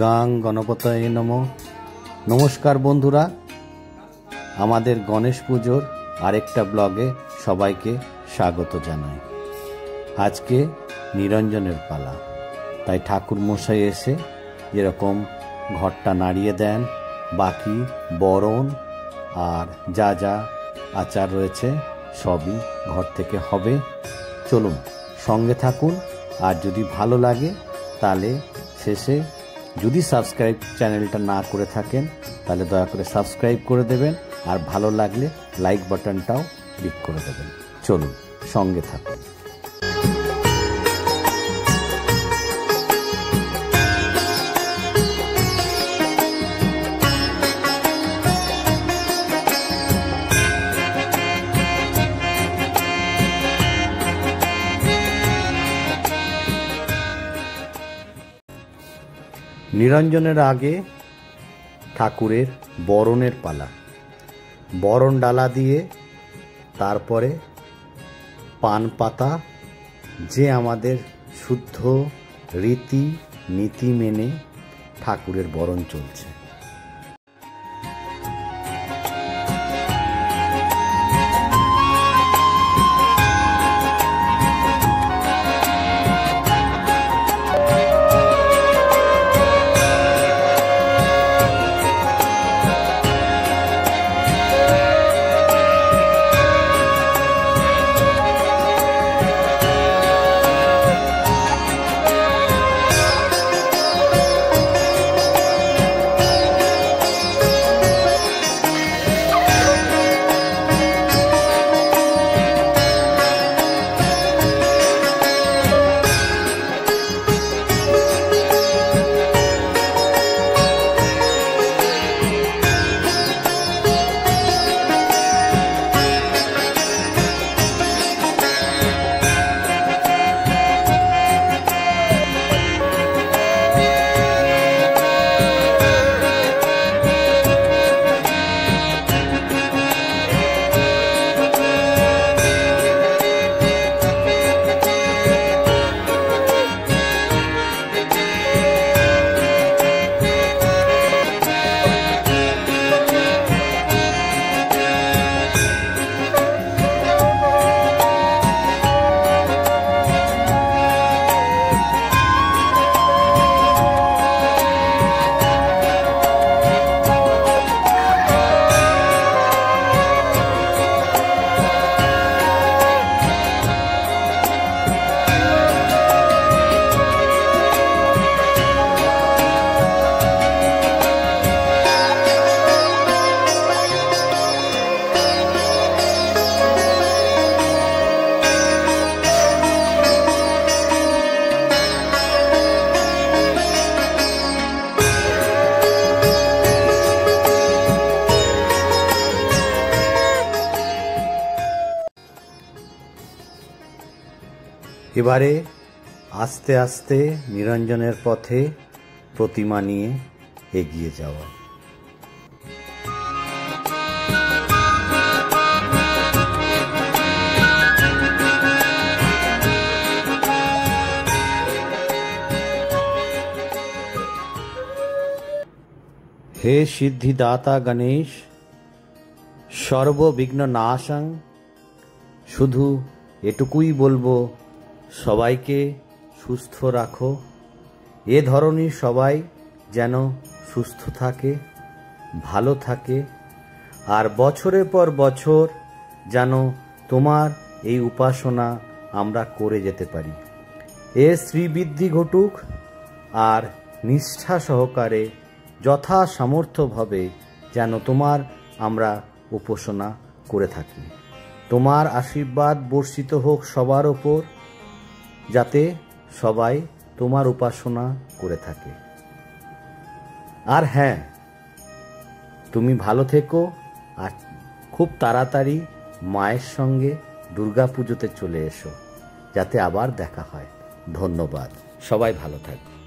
গাং গণপতয়ে নমঃ। নমস্কার বন্ধুরা, আমাদের গণেশ পুজোর আরেকটা ব্লগে সবাইকে স্বাগত জানাই। আজকে নিরঞ্জনের পালা, তাই ঠাকুর মশাই এসে যেরকম ঘরটা নাড়িয়ে দেন, বাকি বরণ আর যা যা আচার রয়েছে সবই ঘর থেকে হবে। চলুন সঙ্গে থাকুন, আর যদি ভালো লাগে তাহলে শেষে যদি সাবস্ক্রাইব চ্যানেলটা না করে থাকেন তাহলে দয়া করে সাবস্ক্রাইব করে দেবেন, আর ভালো লাগলে লাইক বাটনটাও ক্লিক করে দেবেন। চলুন সঙ্গে থাকুন। নিরঞ্জনের আগে ঠাকুরের বরণের পালা। বরণ ডালা দিয়ে তারপরে পান পাতা, যে আমাদের শুদ্ধ রীতি নীতি মেনে ঠাকুরের বরণ চলছে। এবারে আস্তে আস্তে নিরঞ্জনের পথে প্রতিমা নিয়ে এগিয়ে যাওয়া। হে সিদ্ধিদাতা গণেশ, সর্ববিঘ্ন নাশং, শুধু এটুকুই বলবো, সবাইকে সুস্থ রাখো। এ ধরনের সবাই যেন সুস্থ থাকে, ভালো থাকে, আর বছরের পর বছর যেন তোমার এই উপাসনা আমরা করে যেতে পারি। এ শ্রীবৃদ্ধি ঘটুক, আর নিষ্ঠা সহকারে যথা সামর্থ্যভাবে যেন তোমার আমরা উপাসনা করে থাকি। তোমার আশীর্বাদ বর্ষিত হোক সবার ওপর, যাতে সবাই তোমার উপাসনা করে থাকে। আর হ্যাঁ, তুমি ভালো থেকো, আর খুব তাড়াতাড়ি মায়ের সঙ্গে দুর্গা পুজোতে চলে এসো, যাতে আবার দেখা হয়। ধন্যবাদ, সবাই ভালো থাকবে।